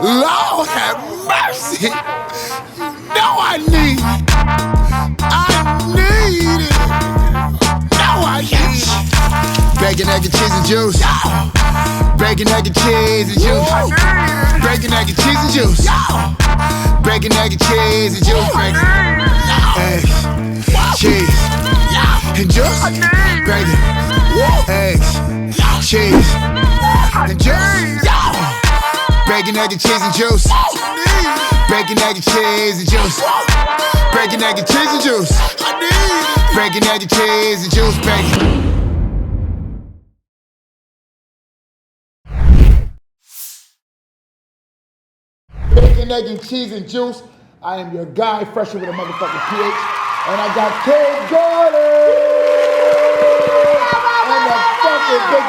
Lord have mercy. You know I need it. I need it. Bacon, egg, and cheese and juice. Bacon, egg, and cheese and juice. Bacon, egg, and cheese and juice. Bacon, egg, and cheese and juice. Bacon, eggs, cheese, and juice. Bacon, eggs, cheese, and juice. Bacon, egg, and cheese and juice. Bacon, egg, and cheese and juice. Bacon, egg, and cheese and juice. Bacon, egg, and cheese and juice. Bacon. Bacon, egg, and cheese and juice. I am your guy, Fresher with a motherfucking PH. And I got Kid Gordon. And the fucking big.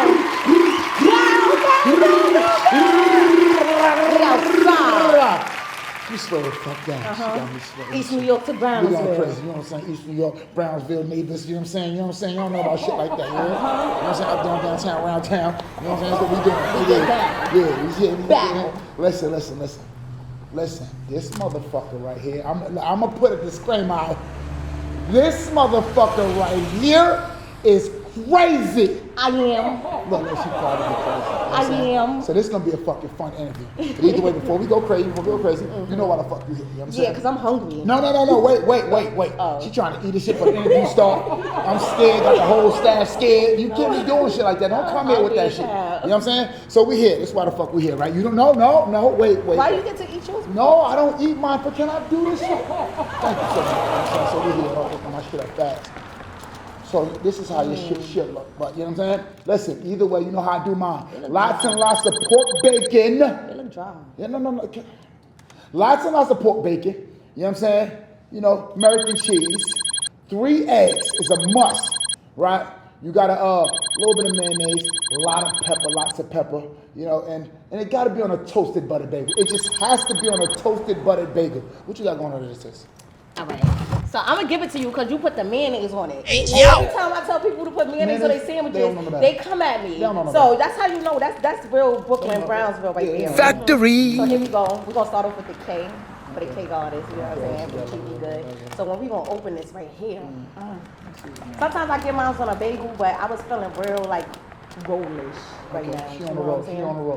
You slow the fuck down. She got me slow. East New York to Brownsville. We going crazy, you know what I'm saying? East New York, Brownsville, neighbors, you know what I'm saying? You know what I'm saying? You don't know about shit like that, you know? You know what I'm saying? Up, down, downtown, around town. You know what I'm saying? That's what we doing. Yeah, Listen, this motherfucker right here, I'm gonna put a disclaimer out. This motherfucker right here is crazy. I am. Look, she probably be crazy. I am. So this is gonna be a fucking fun interview. But either way, before we go crazy, you know why the fuck you here. You know what I'm saying? Yeah, because I'm hungry. No. Wait. Oh. She trying to eat this shit for the interview start. I'm scared, got the whole staff scared. You can't be doing shit like that. Don't come here with that shit. You know what I'm saying? So we here. That's why the fuck we here, right? You don't know? No, wait. Why you get to eat yours? No, I don't eat mine, but can I do this shit? Thank you so much. So we here. I'll open my shit up fast. So this is how your shit should look. But you know what I'm saying? Listen, either way, you know how I do mine. Lots and lots of pork bacon. They look dry. Yeah, no. Lots and lots of pork bacon. You know what I'm saying? You know, American cheese. 3 eggs is a must, right? You got a little bit of mayonnaise, a lot of pepper, lots of pepper, you know, and it got to be on a toasted buttered bagel. It just has to be on a toasted buttered bagel. What you got going on with this? All right. So I'm gonna give it to you because you put the mayonnaise on it. Hey, every time I tell people to put mayonnaise on their sandwiches, they come at me. So that's how you know that's real Brooklyn, Brownsville right there. Factory. So here we go. We're gonna start off with the K for the cake artist. You know what I'm saying? Keep it good. So when we gonna open this right here, sometimes I get mine on a bagel, but I was feeling real like rollish right now. She on the roll.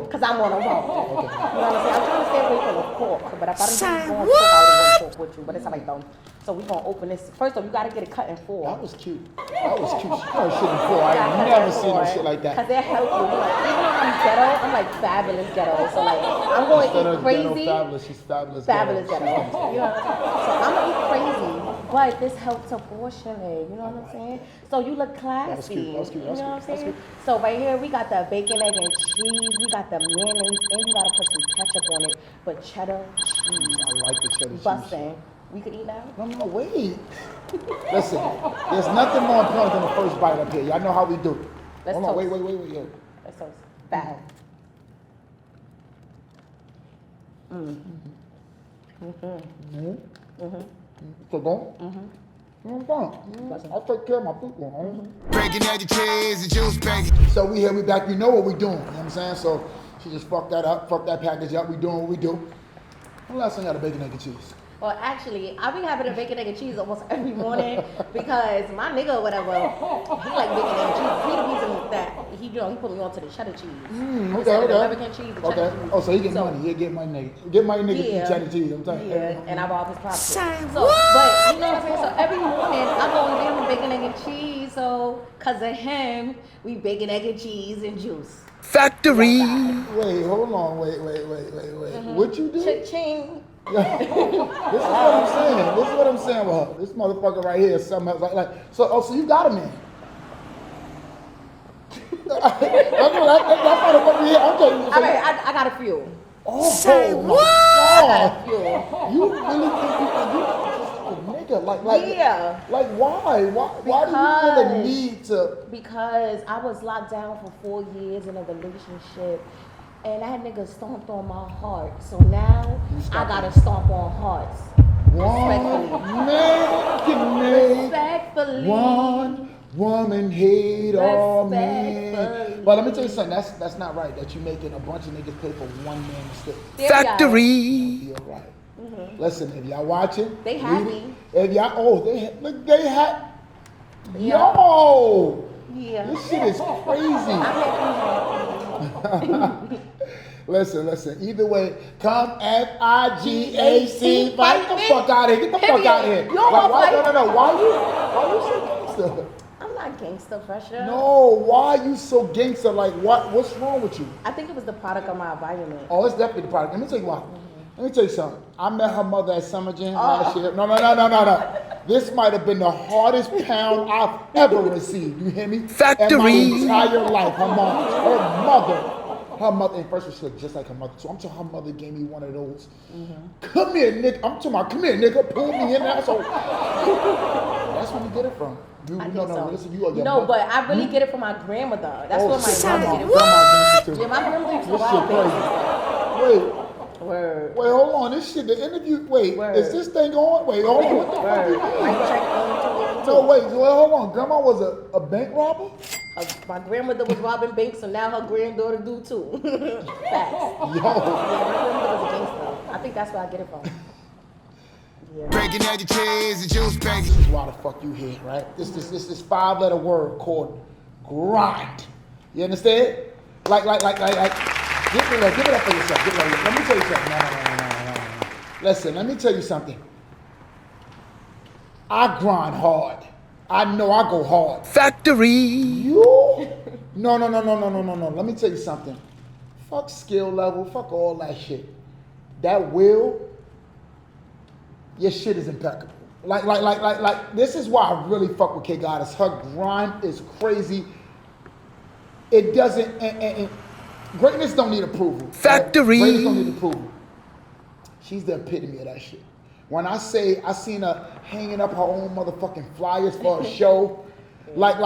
Because I'm on a roll. You know what I'm saying? I'm trying to stay away from the pork, but if I didn't go on pork, I would go pork with you. But it's like though. So we gonna open this. First off, you gotta get it cut in 4. That was cute. She cut shit in 4. I ain't never seen no shit like that. Cause they're healthy. Like, even though I'm ghetto, I'm like fabulous ghetto. So like I'm going to eat crazy. Fabulous. She's fabulous. Fabulous ghetto. You know what I'm saying? So I'm gonna eat crazy, but this helps to portion it. You know what I'm saying? So you look classy. That was cute. You know what I'm saying? So right here we got the bacon, egg, and cheese. We got the mayonnaise, and you gotta put some ketchup on it. But cheddar cheese. I like the cheddar cheese. Busting. We could eat now? No, wait. Listen, there's nothing more important than the first bite up here. Y'all know how we do it. Hold on, wait. Yeah. Let's toast. Bad. So don't? I'll take care of my people. Bacon, egg, and cheese, and juice, bacon. So we here, we back. You know what we doing. You know what I'm saying? So she just fucked that up, fucked that package up. We doing what we do. When last time you had a bacon, egg, and cheese? Well, actually, I be having a bacon, egg, and cheese almost every morning because my nigga or whatever, he like bacon, egg, and cheese. He the reason that he put me onto the cheddar cheese. Okay. The American cheese, the cheddar cheese. Oh, so he get money. He get my nigga. Get my nigga eat cheddar cheese. I'm telling you. Yeah, and I rob his property. So, but you know what I'm saying? So every morning I go and get him bacon, egg, and cheese. So, cause of him, we bacon, egg, and cheese and juice. Factory. Wait, hold on. Wait. What you do? Cha-ching. This is what I'm saying with her. This motherfucker right here is something else. So you got a man. That's not what we here. I'm telling you. I got a few. Say what? I got a few. You really think you just a nigga? Yeah. Like why? Why do you feel the need to? Because I was locked down for 4 years in a relationship. And that nigga stomped on my heart. So now I gotta stomp on hearts. Respectfully. Woman hate all men. Respectfully. But let me tell you something. That's not right. That you making a bunch of niggas pay for one man mistake. Factory. You're right. Listen, if y'all watching, They read happy. it. If y'all, look, they have. Yeah. Yo, Yeah. this shit is crazy. Listen. Either way, come FIGAC. Fight the fuck out of here. Get the fuck out of here. You don't wanna fight? No. Why you so gangster? I'm not gangster, Fresher. No, why you so gangster? Like, what's wrong with you? I think it was the product of my environment. Oh, it's definitely the product. Let me tell you why. Let me tell you something. I met her mother at Summer Jam last year. No. This might have been the hardest pound I've ever received. You hear me? Factory. In my entire life. Her mother, and first she looked just like her mother. So I'm telling her mother gave me one of those. Come here, nigga. I'm talking about, come here, nigga. Pull me in there. So that's where you get it from. Listen, you are your mother. But I really get it from my grandmother. That's where my grandma get it from. Yeah, my grandmother used to rob Wait. Word. Wait, hold on. This shit, the interview. Wait, is this thing on? Wait, hold on. What the fuck? No, wait, hold on. Grandma was a bank robber? My grandmother was robbing banks, so now her granddaughter do too. Facts. Yo. Yeah, my grandmother was a gangster. I think that's where I get it from. Yeah. Breaking egg and cheese and juice, baby. This is why the fuck you here, right? This 5-letter word called grind. You understand? Like. Give it up for yourself. Let me tell you something. No. Listen, let me tell you something. I grind hard. I know I go hard. Factory. You? No. Let me tell you something. Fuck skill level. Fuck all that shit. That will, your shit is impeccable. Like. This is why I really fuck with K Goddess. Her grind is crazy. It doesn't. And greatness don't need approval. Factory. Right? Greatness don't need approval. She's the epitome of that shit. When I say I seen her hanging up her own motherfucking flyers for a show, like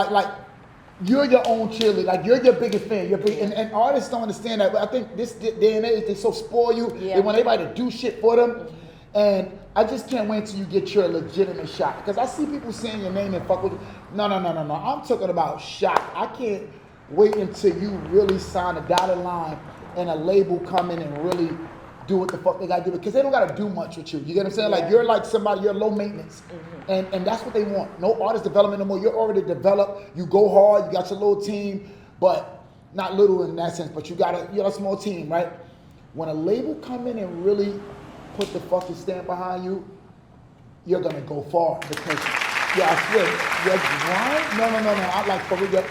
you're your own cheerleader, like you're your biggest fan. And artists don't understand that. But I think this day and age they so spoil you. Yeah. They want everybody to do shit for them. And I just can't wait till you get your legitimate shot. Because I see people saying your name and fuck with you. No. I'm talking about shot. I can't wait until you really sign a dotted line and a label come in and really do what the fuck they gotta do, because they don't gotta do much with you. You get what I'm saying? Yeah. Like you're like somebody, you're low maintenance. And that's what they want. No artist development no more. You're already developed. You go hard, you got your little team, but not little in that sense, but you got a small team, right? When a label come in and really put the fucking stamp behind you, you're gonna go far, because I swear, your grind, no. I like for real.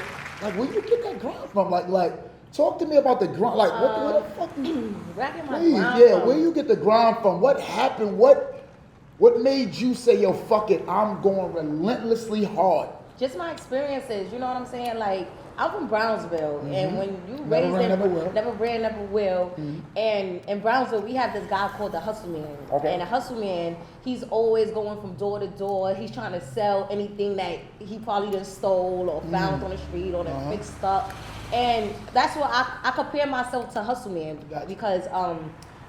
Like, where you get that grind from? Like, talk to me about the grind. Like, where the fuck you? Where you get the grind from? What happened? What made you say, yo, fuck it, I'm going relentlessly hard? Just my experiences. You know what I'm saying? Like, I'm from Brownsville, and when you raised never ran, never will. And in Brownsville, we have this guy called the Hustle Man. Okay. And the Hustle Man, he's always going from door to door. He's trying to sell anything that he probably just stole or found on the street or fixed up. And that's what I compare myself to Hustle Man, because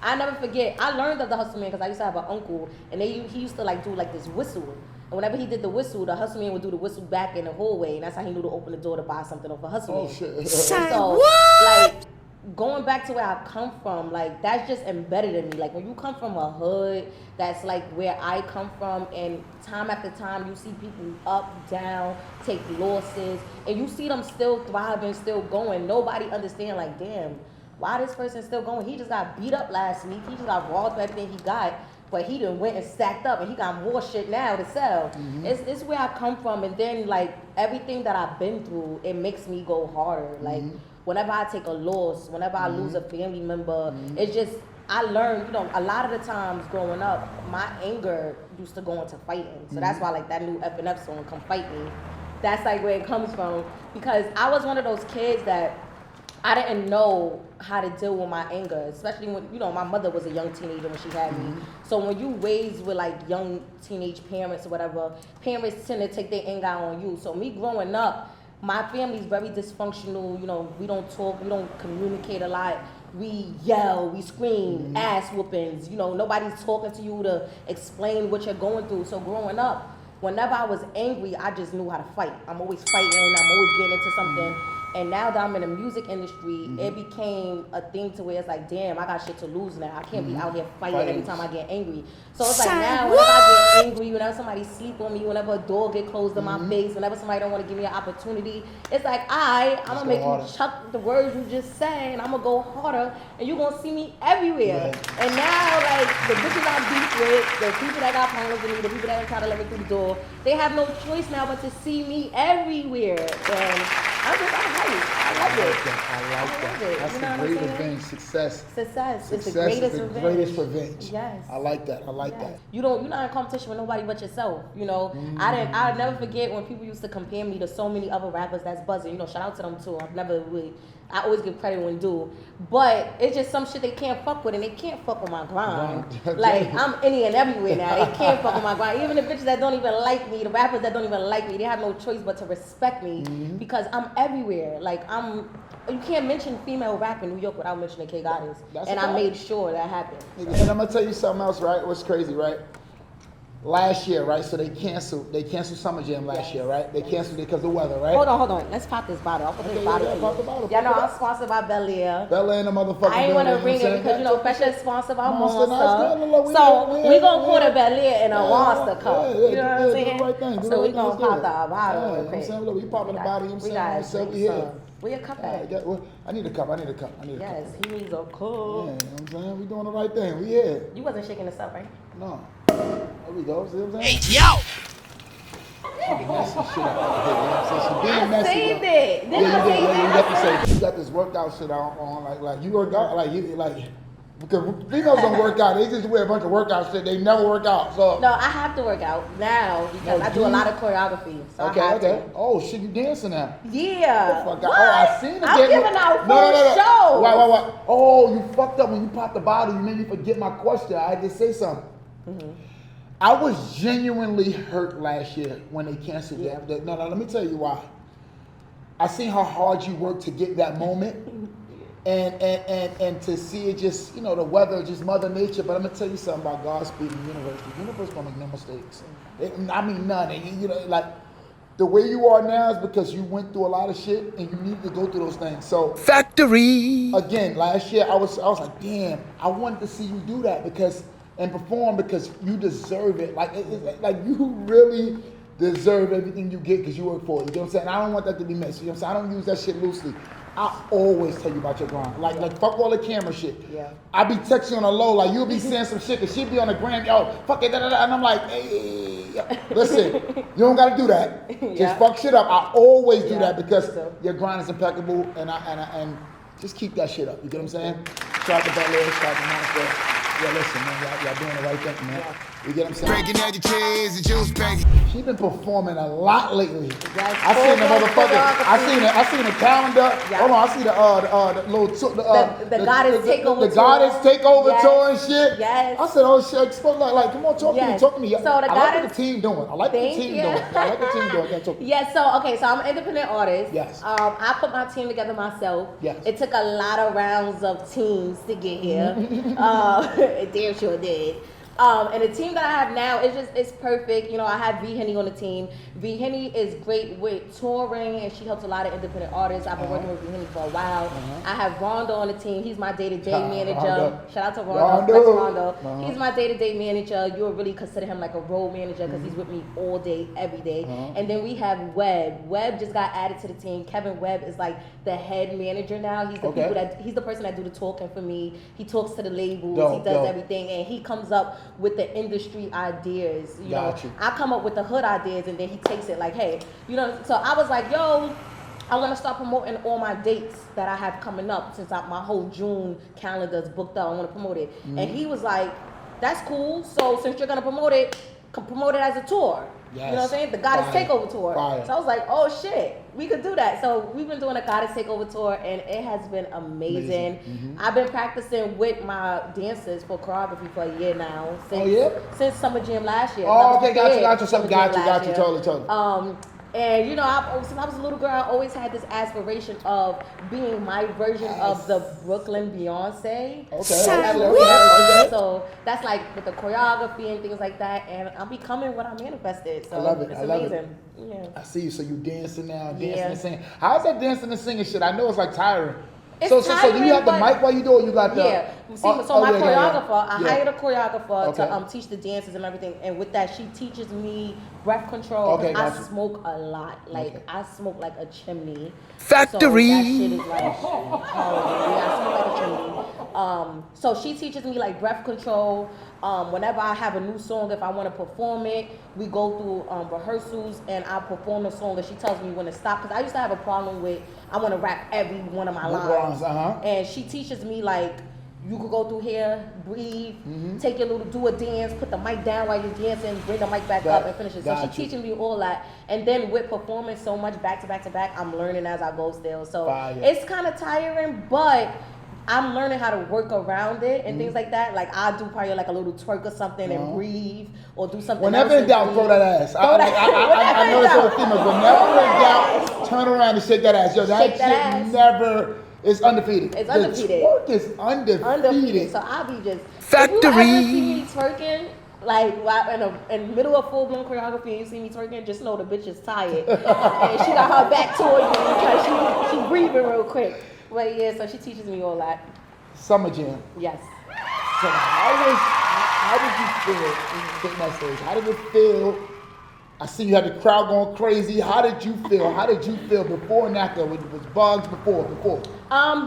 I never forget. I learned of the Hustle Man because I used to have an uncle, and he used to like do like this whistle. And whenever he did the whistle, the Hustle Man would do the whistle back in the hallway, and that's how he knew to open the door to buy something off a Hustle Man. Shit. So, like, going back to where I come from, like, that's just embedded in me. Like, when you come from a hood, that's like where I come from, and time after time, you see people up, down, take losses, and you see them still thriving, still going. Nobody understand, like, damn, why this person still going? He just got beat up last week. He just got robbed of everything he got. But he done went and stacked up, and he got more shit now to sell. It's where I come from, and then like everything that I've been through, it makes me go harder. Like whenever I take a loss, whenever I lose a family member, it's just, I learned, a lot of the times growing up, my anger used to go into fighting. So that's why like that new F&F song, Come Fight Me, that's like where it comes from. Because I was one of those kids that I didn't know how to deal with my anger, especially when, my mother was a young teenager when she had me. So when you raised with like young teenage parents or whatever, parents tend to take their anger out on you. So me growing up, my family's very dysfunctional. We don't talk, we don't communicate a lot. We yell, we scream, ass whoopings. Nobody's talking to you to explain what you're going through. So growing up, whenever I was angry, I just knew how to fight. I'm always fighting. I'm always getting into something. And now that I'm in the music industry, it became a thing to where it's like, damn, I got shit to lose now. I can't be out here fighting every time I get angry. So it's like now, whenever I get angry, whenever somebody sleep on me, whenever a door get closed in my face, whenever somebody don't want to give me an opportunity, it's like, I'm gonna make you chuck the words you just said, and I'm gonna go harder, and you're gonna see me everywhere. Yeah. And now, like, the bitches I beef with, the people that got problems with me, the people that try to let me through the door, they have no choice now but to see me everywhere. And I love it. I like that. That's the great revenge. Success. It's the greatest revenge. Greatest revenge. Yes. I like that. I like that. You're not in competition with nobody but yourself. You know, I'll never forget when people used to compare me to so many other rappers that's buzzing. You know, shout out to them too. I always give credit when due. But it's just some shit they can't fuck with, and they can't fuck with my grind. Like, I'm any and everywhere now. They can't fuck with my grind. Even the bitches that don't even like me, the rappers that don't even like me, they have no choice but to respect me because I'm everywhere. Like, you can't mention female rap in New York without mentioning K Goddess. And I made sure that happened. And I'm gonna tell you something else, right? What's crazy, right? Last year, right? So they canceled Summer Jam last year, right? They canceled it because of weather, right? Hold on. Let's pop this bottle. I'll put this bottle to you. Y'all know I'm sponsored by Bel Air. Bel Air and the motherfucker. I ain't want to ring it because, Fresher is sponsored by Monster. So we going to pour the Bel Air in a Monster cup. You know what I'm saying? Right thing. So we going to pop the bottle. You know what I'm saying? Look, we popping the bottle. You know what I'm saying? We here. Where your cup at? I need a cup. Yes, he needs a cup. Yeah, you know what I'm saying? We doing the right thing. We here. You wasn't shaking this up, right? No. There we go. See what I'm saying? Hey, yo! Messy shit out here. You know what I'm saying? She being messy. Saved it. You got this workout shit on. Like you work out. Like because females don't work out. They just wear a bunch of workout shit. They never work out. So no, I have to work out now because I do a lot of choreography. So I have to. Oh shit, you dancing now? Yeah. Oh, I seen it. I'm giving out full show. Why? Oh, you fucked up when you popped the bottle. You made me forget my question. I had to say something. I was genuinely hurt last year when they canceled that. No, let me tell you why. I seen how hard you worked to get that moment. And to see it just, the weather, just Mother Nature. But I'm going to tell you something about Godspeed and the universe. The universe going to make no mistakes. I mean, none. And, like, the way you are now is because you went through a lot of shit and you need to go through those things. So, Factory! Again, last year, I was like, damn, I wanted to see you do that and perform because you deserve it. Like, like you really deserve everything you get because you work for it. You know what I'm saying? I don't want that to be messy. You know what I'm saying? I don't use that shit loosely. I always tell you about your grind. Like fuck all the camera shit. Yeah. I be texting on the low, like you'll be saying some shit, cause she'll be on the gram, yo, fuck it, and I'm like, hey, listen, you don't gotta do that. Just fuck shit up. I always do that because your grind is impeccable, and just keep that shit up. You get what I'm saying? Shout out to Bel Air, shout out to Monster. Yeah, listen, man, y'all doing the right thing, man. You get what I'm saying? Breaking egg and cheese and juice, baby. She been performing a lot lately. I seen the motherfucker. I seen the calendar. Yeah. Hold on, I see the little the Goddess Takeover. The Goddess Takeover tour and shit. Yes. I said, oh shit, like come on, talk to me. So the I like what the team doing. I like what the team doing. Yeah. So I'm an independent artist. Yes. I put my team together myself. Yes. It took a lot of rounds of teams to get here. It damn sure did. And the team that I have now it's perfect. I have V Henny on the team. V Henny is great with touring, and she helps a lot of independent artists. I've been working with V Henny for a while. I have Rondo on the team. He's my day-to-day manager. Shout out to Rondo. He's my day-to-day manager. You would really consider him like a road manager because he's with me all day, every day. And then we have Webb. Webb just got added to the team. Kevin Webb is like the head manager now. He's the he's the person that do the talking for me. He talks to the labels. He does everything, and he comes up with the industry ideas. You know, I come up with the hood ideas, and then he takes it like, hey, So I was like, yo, I want to start promoting all my dates that I have coming up since my whole June calendar is booked up. I want to promote it, and he was like, that's cool. So since you're gonna promote it as a tour. Yes. You know what I'm saying? The Goddess Takeover tour. So I was like, oh shit, we could do that. So we've been doing a Goddess Takeover tour, and it has been amazing. I've been practicing with my dancers for choreography for a year now. Since Summer Jam last year. Oh, okay, got you. Totally. And since I was a little girl, I always had this aspiration of being my version of the Brooklyn Beyonce. Okay. So that's like with the choreography and things like that, and I'm becoming what I manifested. So I love it. It's I love amazing. it. Yeah. I see you. So you dancing now, dancing Yeah. and singing. How's that dancing and singing shit? I know it's like tiring. It's So do you have the tiring, mic while you do it? You got the Yeah. So my choreographer, I Yeah. hired a choreographer Okay. to teach the dances and everything. And with that, she teaches me breath control. Okay, I gotcha. smoke a lot. Like Okay. I smoke like a chimney. Factory. So that shit is like horrible. Yeah, I smoke like a chimney. So she teaches me like breath control. Whenever I have a new song, if I want to perform it, we go through rehearsals and I perform the song and she tells me when to stop. Because I used to have a problem with, I want to rap every one of my lines. And she teaches me like, you could go through here, breathe, take your do a dance, put the mic down while you're dancing, bring the mic back up and finish it. So she's teaching me all that. And then with performing so much back to back to back, I'm learning as I go still. So it's kind of tiring, but I'm learning how to work around it and things like that. Like I do probably like a little twerk or something and breathe or do something. Whenever in doubt, throw that ass. I know it's all females. Whenever in doubt, turn around and shake that ass. Yo, that shit never is undefeated. It's undefeated. The twerk is undefeated. So I'll be just Factory. If you ever see me twerking, like in the middle of full blown choreography, and you see me twerking, just know the bitch is tired and she got her back toward you because she breathing real quick. But yeah, so she teaches me all that. Summer Jam. Yes. So how did you feel? Take my stage. How did it feel? I see you had the crowd going crazy. How did you feel? How did you feel before and after? Was bugs before?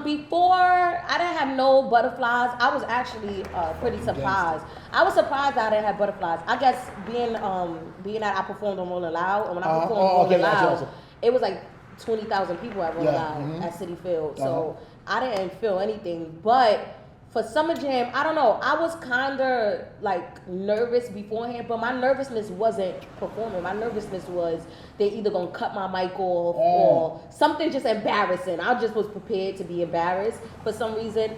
Before I didn't have no butterflies. I was actually pretty surprised. I was surprised that I didn't have butterflies. I guess being that I performed on Rolling Loud, and when I performed on Rolling Loud, it was like 20,000 people at Rolling Loud at City Field. So I didn't feel anything. But for Summer Jam, I don't know. I was kind of like nervous beforehand, but my nervousness wasn't performing. My nervousness was they either gonna cut my mic off or something just embarrassing. I just was prepared to be embarrassed for some reason.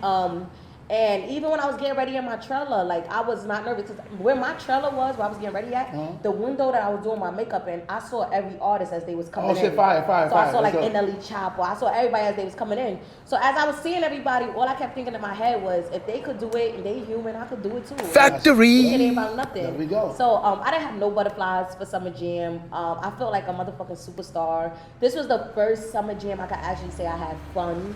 And even when I was getting ready in my trailer, like I was not nervous because where my trailer was, where I was getting ready at, the window that I was doing my makeup in, I saw every artist as they was coming in. Oh shit, fire. So I saw like NLE Chopper, I saw everybody as they was coming in. So as I was seeing everybody, all I kept thinking in my head was, if they could do it and they human, I could do it too. Factory. It ain't about nothing. There we go. So I didn't have no butterflies for Summer Jam. I felt like a motherfucking superstar. This was the first Summer Jam I could actually say I had fun.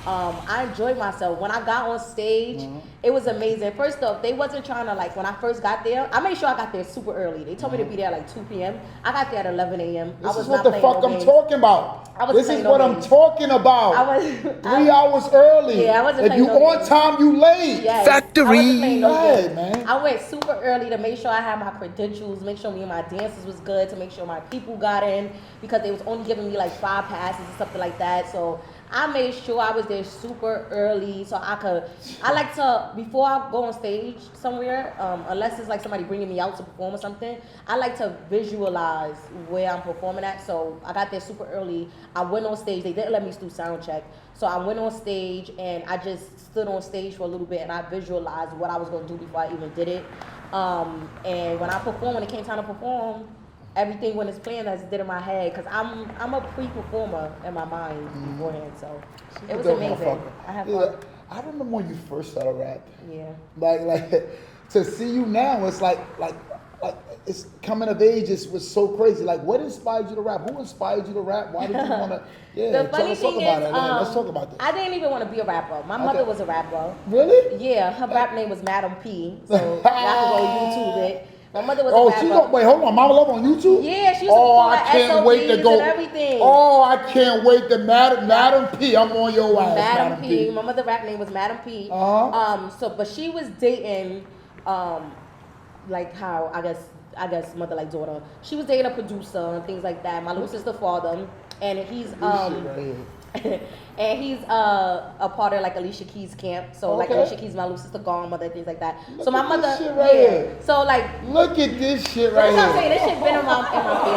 I enjoyed myself. When I got on stage, it was amazing. First off, they wasn't trying to when I first got there, I made sure I got there super early. They told me to be there like 2 p.m. I got there at 11 a.m. This is what the fuck I'm talking about. This is what I'm talking about. I was 3 hours early. Yeah, I wasn't If you on time, you late. Yes, Factory. Go ahead, man. I went super early to make sure I had my credentials, make sure me and my dancers was good, to make sure my people got in, because they was only giving me like 5 passes and something like that. So I made sure I was there super early so I like to, before I go on stage somewhere, unless it's like somebody bringing me out to perform or something, I like to visualize where I'm performing at. So I got there super early. I went on stage. They didn't let me do sound check. So I went on stage and I just stood on stage for a little bit and I visualized what I was going to do before I even did it. And when I performed, when it came time to perform, everything when it's playing I just did in my head, because I'm a pre-performer in my mind beforehand, so it was amazing. I had fun. I remember when you first started rapping. Yeah. Like to see you now, it's like it's coming of age. Was so crazy. Like, what inspired you to rap? Who inspired you to rap? Why did you want to? Yeah, The funny let's talk thing about is, it. Let's talk about this. I didn't even want to be a rapper. My mother was a rapper. Really? Yeah, her rap name was Madam P. So y'all can go YouTube it. My mother was a rapper. Wait, hold on. Mama Love on YouTube? Yeah, she used to perform at SOBs and everything. Oh, I can't wait to Madam P. I'm on your ass. Madam P. My mother's rap name was Madam P. But she was dating, like how I guess mother like daughter. She was dating a producer and things like that. My little sister father, and he's and he's a part of like Alicia Keys camp. So like Alicia Keys, my little sister godmother, things like that. So my mother, here. So like, look at this shit right here. That's what I'm saying. This shit's been in my family for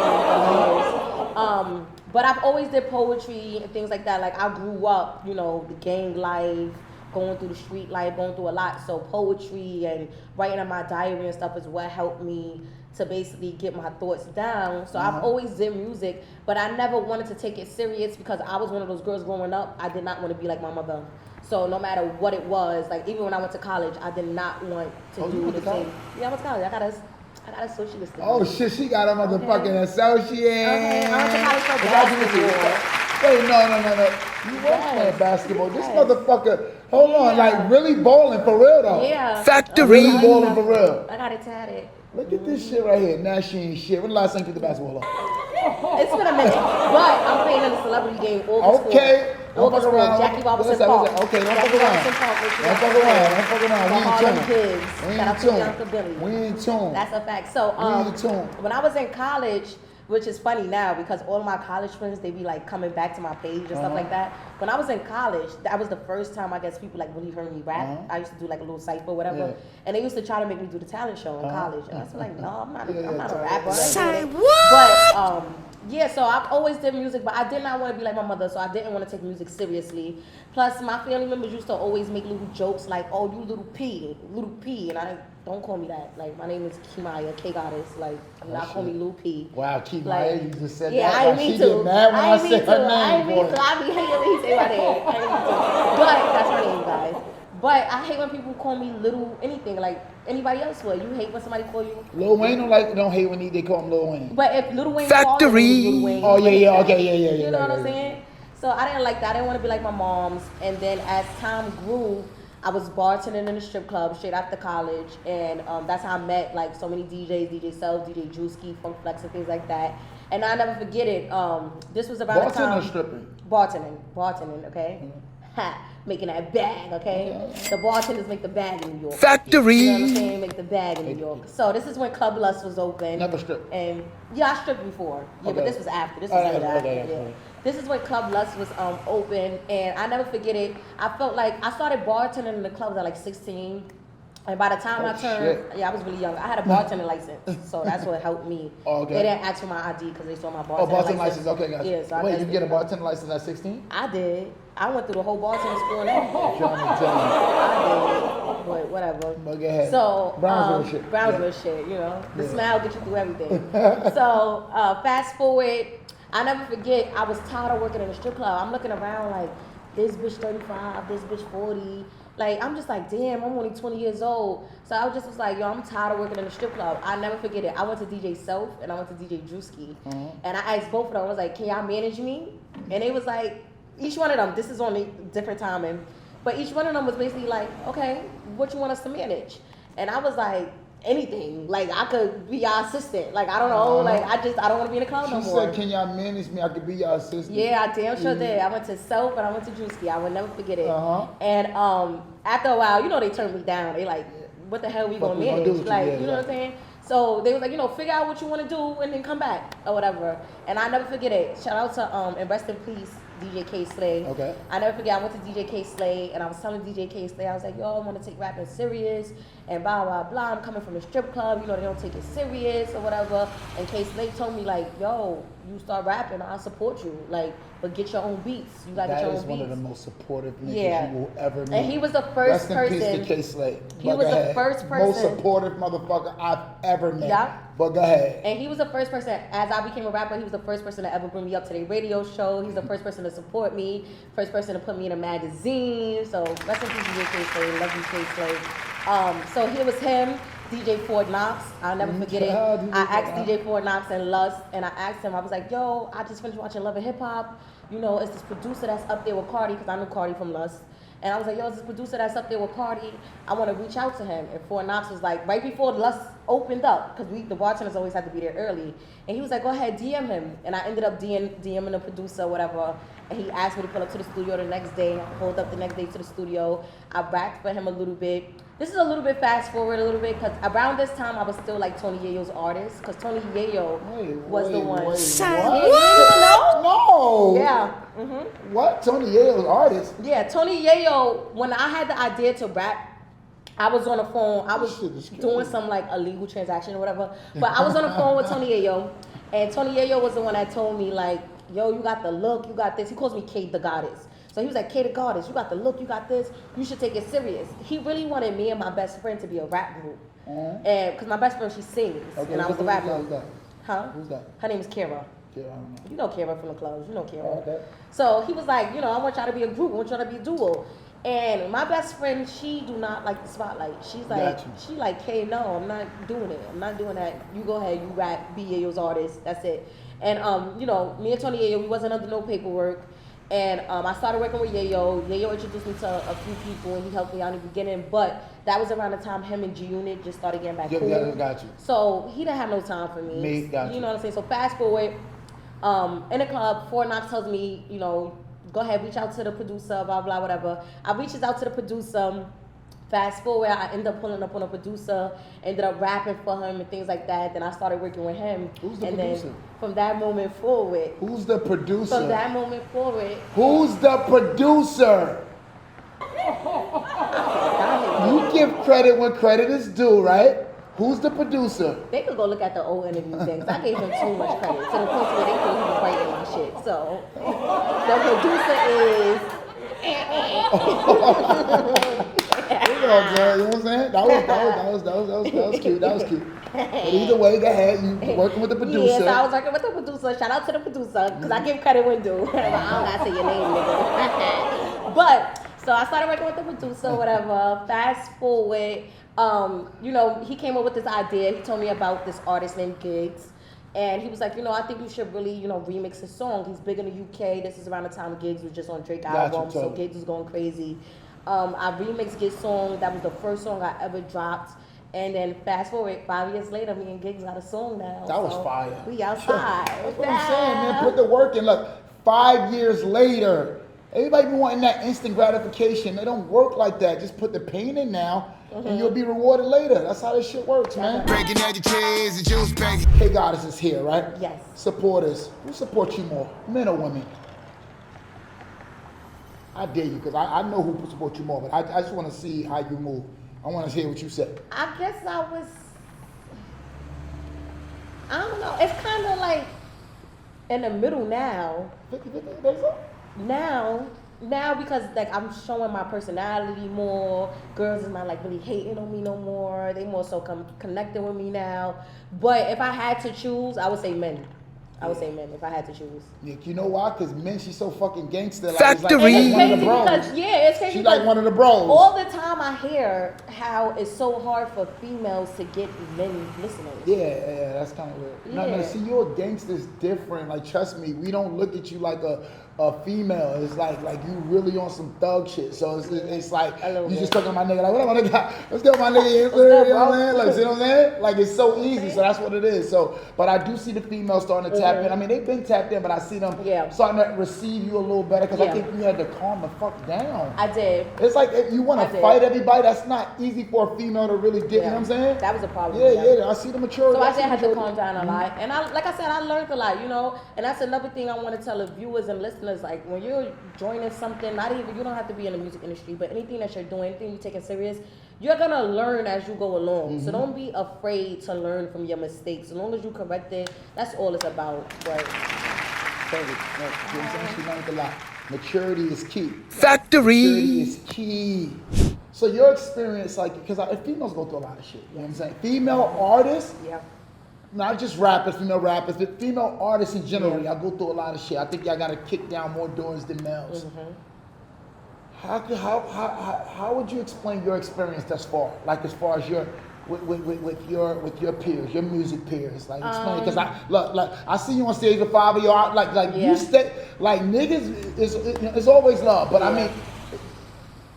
years. But I've always did poetry and things like that. Like I grew up, the gang life, going through the street life, going through a lot. So poetry and writing in my diary and stuff is what helped me to basically get my thoughts down. So I've always did music, but I never wanted to take it serious because I was one of those girls growing up. I did not want to be like my mother. So no matter what it was, like even when I went to college, I did not want to do the same. Yeah, I went to college. I got a socialist degree. Oh shit, she got a motherfucking associate. Okay, I went to college for basketball. Wait, no. You weren't playing basketball. This motherfucker, hold on, like really balling for real though. Yeah. Factory. Really balling for real. I got it tatted. Look at this shit right here. Now she ain't shit. When the last time you put the basketball on? It's been a minute, but I'm playing in the celebrity game. August 4th. Okay. Don't August fuck 4th, around. Jackie Robinson Listen, Park. okay, don't Jackie fuck around. Robinson Park, what you Don't got fuck to around. say? Don't fuck around. The We in Harlem tune. Kids. We Shout in out to Bianca Billy. tune. We in tune. That's a fact. So We in tune. when I was in college, which is funny now because all of my college friends, they be like coming back to my page and stuff like that. When I was in college, that was the first time I guess people like really heard me rap. I used to do like a little cipher or whatever. Yeah. And they used to try to make me do the talent show in college. And I was like, no, I'm not a Yeah, rapper. Say But yeah, so I've always did music, but I did not want to be like my mother, so I didn't want to take music seriously. Plus, my family members used to always make little jokes like, "Oh, you little P," and I don't call me that. Like my name is Kimaya, K Goddess. Like, not call me Lil P. Wow, Kimaya, Like, you just said yeah, that. I Like, ain't she mean to. get mad when I ain't say mean her to. I name, ain't mean boy. to. I be hating when he say my name. I ain't mean to. But that's my name, guys. But I hate when people call me little anything, like anybody else would. You hate when somebody call you. Lil Wayne don't hate when they call him Lil Wayne. But if Lil Wayne Factory. called me Lil Wayne, Oh, yeah, okay, yeah. You know what yeah. I'm saying? So I didn't like that. I didn't want to be like my mom's. And then as time grew, I was bartending in a strip club straight after college, and that's how I met like so many DJs, DJ Self, DJ Drewski, Funk Flex, and things like that. And I never forget it. This was around the time. Bartending or stripping? Bartending, okay? Making that bag, okay? The bartenders make the bag in New York. Factory. You know what I'm saying? Make the bag in New York. So this is when Club Lust was open. Never stripped. And yeah, I stripped before. Yeah, but Okay. this was after. This was Oh, later after. okay. Yeah. This is when Club Lust was open, and I never forget it. I felt like I started bartending in the clubs at like 16. And by the time I turned, I was really young. I had a bartending license, so that's what helped me. Oh, okay. They didn't ask for my ID because they saw my bartending Bartending license. Okay, gotcha. Yeah, so I Wait, guess you get a they- bartending license at 16? I did. I went through the whole bartending school and everything. Trying to tell I did, but whatever. But go ahead. So Brownsville shit. Brownsville shit, you know. The smile gets you through everything. So fast forward, I never forget. I was tired of working in a strip club. I'm looking around like this bitch 35, this bitch 40. Like I'm just like, damn, I'm only 20 years old. So I was like, yo, I'm tired of working in a strip club. I never forget it. I went to DJ Self and I went to DJ Drewski, and I asked both of them. I was like, can y'all manage me? And they was like, each one of them. This is on a different timing, but each one of them was basically like, okay, what you want us to manage? And I was like, anything. Like I could be your assistant. Like I don't know. Like I don't want to be in the club no She more. said, can y'all manage me? I could be your assistant. Yeah, I damn sure did. I went to Self and I went to Drewski. I will never forget it. Uh-huh. And after a while, you know, they turned me down. They like, what the hell we What gonna we gonna manage? do with you? Like, Yeah, you know what I'm saying? So they was like, you know, figure out what you want to do and then come back or whatever. And I never forget it. Shout out to and rest in peace, DJ K Slay. Okay. I never forget. I went to DJ K Slay and I was telling DJ K Slay, I was like, yo, I want to take rapping serious and blah blah blah. I'm coming from a strip club. You know, they don't take it serious or whatever. And K Slay told me like, yo, you start rapping, I'll support you. Like, but get your own beats. You gotta get That your is own one beats. of the most supportive niggas Yeah. you will ever meet. And he was the first Rest in person. peace to K-Slay. He But was go the ahead. first Most person- supportive motherfucker I've ever met. Yeah. But go ahead. And he was the first person, as I became a rapper, he was the first person to ever bring me up to their radio show. He's the first person to support me, first person to put me in a magazine. So rest in peace, DJ K-Slay. Love you, K-Slay. So here was him, DJ Ford Knox. I'll never forget it. Yeah, DJ I asked Ford DJ Ford Knox and Lust, and I asked him, I was like, yo, I just finished watching Love and Hip Hop. You know, it's this producer that's up there with Cardi, because I knew Cardi from Lust. And I was like, yo, it's this producer that's up there with Cardi. I want to reach out to him. And Fort Knox was like, right before Lust opened up, because the bartenders always had to be there early. And he was like, go ahead, DM him. And I ended up DMing the producer or whatever. And he asked me to pull up to the studio the next day. I pulled up the next day to the studio. I rapped for him a little bit. This is a little bit fast forward a little bit, because around this time I was still like Tony Yayo's artist, because Tony Yayo was the one. What? No. Yeah. What? Tony Yayo's artist? Yeah, Tony Yayo, when I had the idea to rap, I was on the phone. I was Shit is crazy. doing some like illegal transaction or whatever. But I was on the phone with Tony Yayo, and Tony Yayo was the one that told me like, yo, you got the look, you got this. He calls me Kate the Goddess. So he was like, K the Goddess, you got the look, you got this, you should take it serious. He really wanted me and my best friend to be a rap group. And because my best friend, she sings, and I was the rapper. Who's that? Huh? Who's that? Her name is Kara. Yeah, I don't know. You know Kara from the clubs. You know Kara. Okay. So he was like, you know, I want y'all to be a group. I want y'all to be a duo. And my best friend, she do not like the spotlight. She's like, she like, hey, no, I'm not doing it. I'm not doing that. You go ahead, you rap, be Yayo's artist. That's it. And you know, me and Tony Yayo, we wasn't under no paperwork. And I started working with Yayo. Yayo introduced me to a few people, and he helped me out in the beginning. But that was around the time him and G-Unit just started getting back cool. Yeah, got you. So he didn't have no time for me. Got you. You know what I'm saying? So fast forward, in the club, Fort Knox tells me, you know, go ahead, reach out to the producer, blah, blah, whatever. I reaches out to the producer. Fast forward, I end up pulling up on a producer, ended up rapping for him and things like that. Then I started working with him. Who's the and producer? Then from that moment forward. Who's the producer? From that moment forward. Who's the producer? You give credit when credit is due, right? Who's the producer? They could go look at the old interview things. I gave him too much credit to the point where they thought he was writing my shit. So the producer is. You know what I'm saying? That was cute. That was cute. But either way, go ahead. You working with the producer. Yes, I was working with the producer. Shout out to the producer, because I give credit when due. I don't gotta say your name, nigga. But so I started working with the producer, whatever. Fast forward, you know, he came up with this idea. He told me about this artist named Giggs. And he was like, you know, I think you should really, you know, remix his song. He's big in the UK. This is around the time Giggs was just on Drake album, so Giggs was going crazy. I remixed Giggs' song. That was the first song I ever dropped. And then fast forward, 5 years later, me and Giggs got a song now. That was fire. We outside. That's what I'm saying, man. Put the work in. Look, 5 years later, everybody be wanting that instant gratification. They don't work like that. Just put the pain in now, and you'll be rewarded later. That's how this shit works, man. Breaking out your cheese and juice, baby. Hey, Goddess is here, right? Yes. Supporters. Who supports you more, men or women? I dare you, because I know who supports you more, but I just want to see how you move. I want to hear what you say. I guess I don't know. It's kind of like in the middle now. 50-50, Now because like I'm showing my personality more. Girls is not like really hating on me no more. They more so connecting with me now. But if I had to choose, I would say men. I would say men if I had to choose. Yeah, you know why? Because men, she's so fucking gangster. Like, Factory. It's like It's one of the crazy bros. because it's crazy. She's like one of the bros. All the time I hear how it's so hard for females to get men listeners. Yeah, that's kind of weird. No, Yeah. see, your gangster's different. Like, trust me, we don't look at you like a female. It's like you really on some thug shit. So it's like you just talking to my nigga like, what up, my nigga? Let's go, my nigga. You know what I'm saying? Like, see what I'm saying? Like, it's so easy. So that's what it is. So, but I do see the females starting to tap in. I mean, they've been tapped in, but I see them starting to receive you a little better because I think you had to calm the fuck down. I did. It's like if you want to fight everybody, that's not easy for a female to really get. You know what I'm saying? That was a problem. Yeah. I see the maturity. So I did have to calm down a lot. And like I said, I learned a lot, you know. And that's another thing I want to tell the viewers and listeners. Like when you're joining something, you don't have to be in the music industry, but anything that you're doing, anything you're taking serious, you're gonna learn as you go along. So don't be afraid to learn from your mistakes. As long as you correct it, that's all it's about. But She learned a lot. Maturity is key. Factory. Maturity is key. So your experience, like, because females go through a lot of shit. You know what I'm saying? Female artists, not just rappers, female rappers, but female artists in general, y'all go through a lot of shit. I think y'all got to kick down more doors than males. How would you explain your experience thus far? Like as far as your with your peers, your music peers, like explain because I see you on stage with Fivio, like you stay like niggas is always love, but I mean.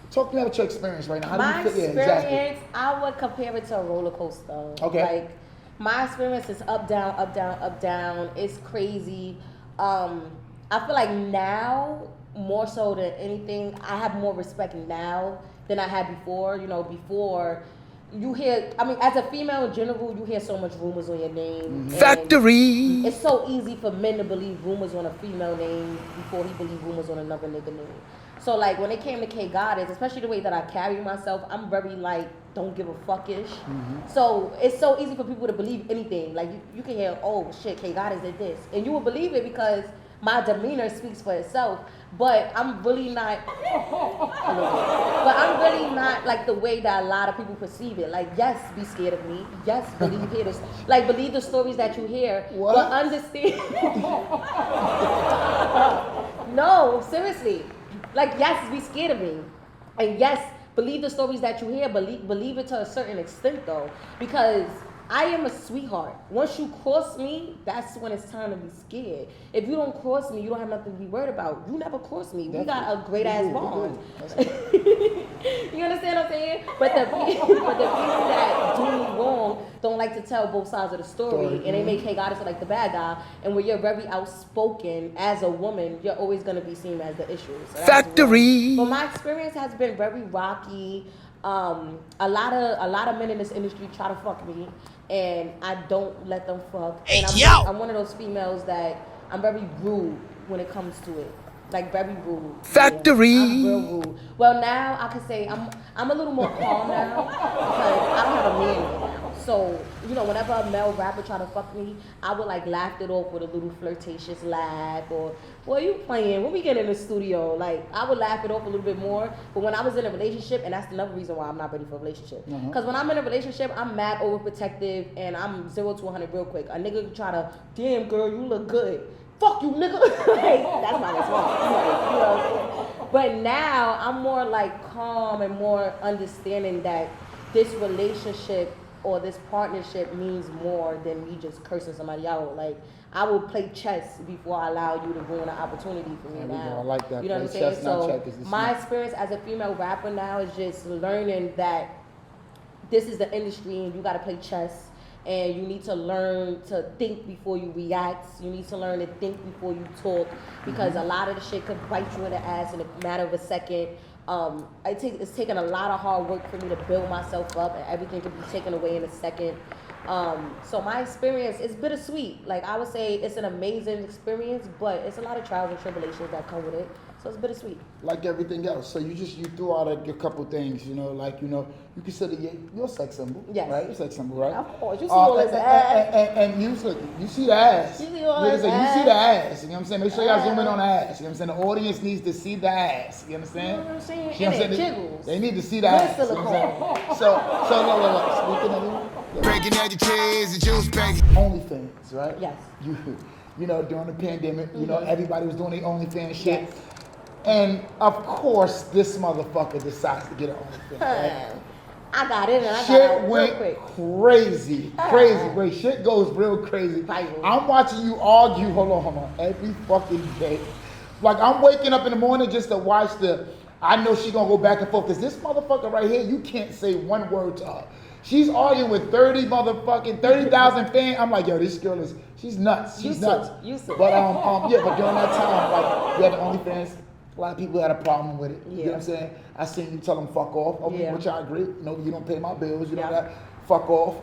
Talk to me about your experience right now. How my do you feel? experience, I would compare it to a roller coaster. Okay. Like my experience is up, down, up, down, up, down. It's crazy. I feel like now, more so than anything, I have more respect now than I had before. You know, before you hear, I mean, as a female in general, you hear so much rumors on your name. Factory. It's so easy for men to believe rumors on a female name before he believe rumors on another nigga name. So like when it came to K Goddess, especially the way that I carry myself, I'm very like don't give a fuckish. So it's so easy for people to believe anything. Like you can hear, oh shit, K Goddess did this, and you will believe it because my demeanor speaks for itself. But I'm really not. But I'm really not like the way that a lot of people perceive it. Like, yes, be scared of me. Yes, believe this. Like, believe the stories that you hear. What? But understand. No, seriously. Like, yes, be scared of me. And yes, believe the stories that you hear. Believe it to a certain extent, though, because I am a sweetheart. Once you cross me, that's when it's time to be scared. If you don't cross me, you don't have nothing to be worried about. You never cross me. We got a great ass bond. You understand what I'm saying? But the people that do me wrong don't like to tell both sides of the story, and they make Hey Goddess like the bad guy. And when you're very outspoken as a woman, you're always gonna be seen as the issue. So Factory. But my experience has been very rocky. A lot of men in this industry try to fuck me, and I don't let them fuck. And I'm one of those females that I'm very rude when it comes to it. Like, very rude. Factory. Yeah, I'm real rude. Well, now I can say I'm a little more calm now because I don't have a man right now. So, you know, whenever a male rapper try to fuck me, I would like laugh it off with a little flirtatious laugh, or, "What you playing? When we get in the studio?" Like, I would laugh it off a little bit more. But when I was in a relationship, and that's another reason why I'm not ready for a relationship. Because when I'm in a relationship, I'm mad overprotective, and I'm 0 to 100 real quick. A nigga try to, "Damn girl, you look good." Fuck you, nigga. Like, that's my response. Like, you know what I'm saying? But now I'm more like calm and more understanding that this relationship or this partnership means more than me just cursing somebody out. Like, I will play chess before I allow you to ruin an opportunity for me now. I like that. You know what I'm Play saying? chess, not So checkers. It's my smart. experience as a female rapper now is just learning that this is the industry and you got to play chess. And you need to learn to think before you react. You need to learn to think before you talk, because a lot of the shit could bite you in the ass in a matter of a second. It's taken a lot of hard work for me to build myself up, and everything could be taken away in a second. So my experience is bittersweet. Like, I would say it's an amazing experience, but it's a lot of trials and tribulations that come with it. So it's bittersweet. Like everything else. So you threw out a couple things, like, you consider you're a sex symbol. Yes. Right? You're a sex symbol, right? Of course. You see all this ass. And you see the ass. You see all Like I this said, ass. You see the ass. You know what I'm saying? Make sure y'all zoom in on the ass. You know what I'm saying? The audience needs to see the ass. You understand? You know what I'm saying? You know And what I'm it saying? jiggles. They need to see the Good ass. You know what I'm saying? So look. Speaking of Bacon, egg, and cheese, and juice, baby. OnlyFans, right? Yes. During the pandemic, everybody was doing their OnlyFans shit. Yes. And of course, this motherfucker decides to get an OnlyFans. Right? I got in and I Shit got out real went quick. crazy. Great. Shit goes real crazy. Viral. I'm watching you argue. Hold on. Every fucking day. Like, I'm waking up in the morning just to watch I know she gonna go back and forth. Cause this motherfucker right here, you can't say one word to her. She's arguing with 30,000 fans. I'm like, yo, this girl she's nuts. She's nuts. But but during that time, like, we had the OnlyFans. A lot of people had a problem with it. You know what I'm saying? I seen you tell them fuck off. Okay, which I agree. No, you don't pay my bills. You know that. Fuck off.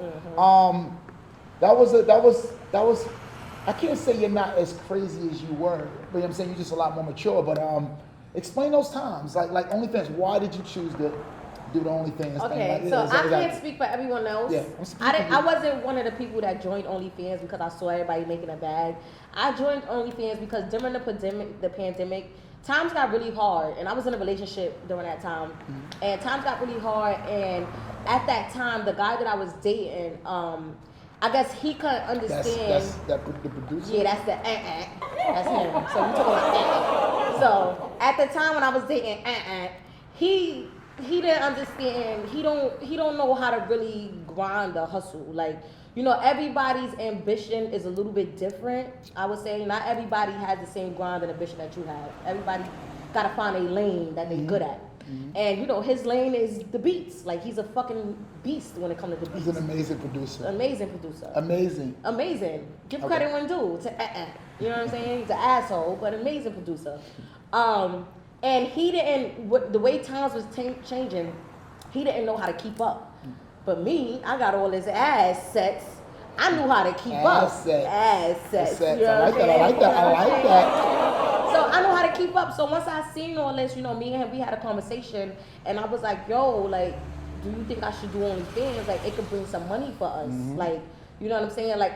That was. I can't say you're not as crazy as you were, but you know what I'm saying? You're just a lot more mature. But explain those times. Like OnlyFans. Why did you choose to do the OnlyFans thing? Okay, Like, so I can't speak for everyone else. Yeah, I wasn't one of the people that joined OnlyFans because I saw everybody making a bag. I joined OnlyFans because during the pandemic, times got really hard, and I was in a relationship during that time, and times got really hard, and at that time, the guy that I was dating, I guess he couldn't understand. That's the producer? Yeah, that's the That's him. So we talking about So at the time when I was dating he didn't understand. He don't know how to really grind or hustle. Like, everybody's ambition is a little bit different. I would say not everybody has the same grind and ambition that you have. Everybody gotta find a lane that they're good at. And his lane is the beats. Like, he's a fucking beast when it comes to the beats. He's an amazing producer. Amazing producer. Amazing. Give credit when due to You know what I'm saying? He's an asshole, but amazing producer. And he didn't, the way times was changing, he didn't know how to keep up. But me, I got all his assets. I knew how to keep up. Assets. You know I like that. So I know how to keep up. So once I seen all this, me and him, we had a conversation, and I was like, yo, like, do you think I should do OnlyFans? Like, it could bring some money for us. Like, you know what I'm saying? Like,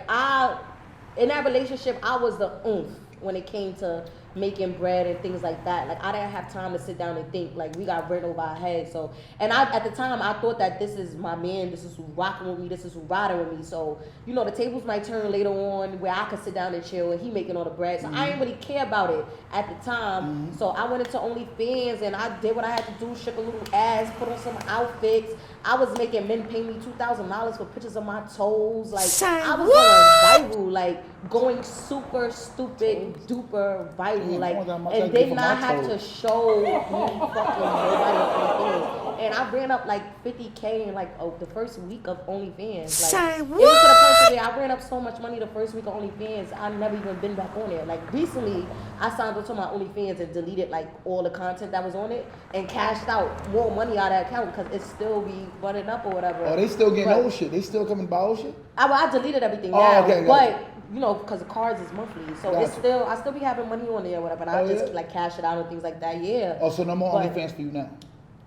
in that relationship, I was the oomph. when it came to making bread and things like that. Like I didn't have time to sit down and think. Like we got rent over our heads. So, and I at the time I thought that this is my man. This is who's rocking with me. This is who's riding with me. So you know the tables might turn later on where I could sit down and chill and he making all the bread. So I didn't really care about it at the time. So I went into OnlyFans and I did what I had to do. Shook a little ass, put on some outfits. I was making men pay me $2,000 for pictures of my toes. Like I was going viral, like going super stupid duper viral, like, and did not have to show me fucking nobody on OnlyFans. And I ran up like 50K in like the first week of OnlyFans. Like, it was to the point where I ran up so much money the first week of OnlyFans. I never even been back on there. Like recently, I signed up to my OnlyFans and deleted like all the content that was on it and cashed out more money out of that account because it still be running up or whatever. Oh, they still getting old shit. They still coming to buy old shit. I deleted everything now, okay, but you know, because the cards is monthly, so Gotcha. it's still I still be having money on there or whatever. And I just like cash it out and things like that. Yeah. Oh, so no more OnlyFans for you now.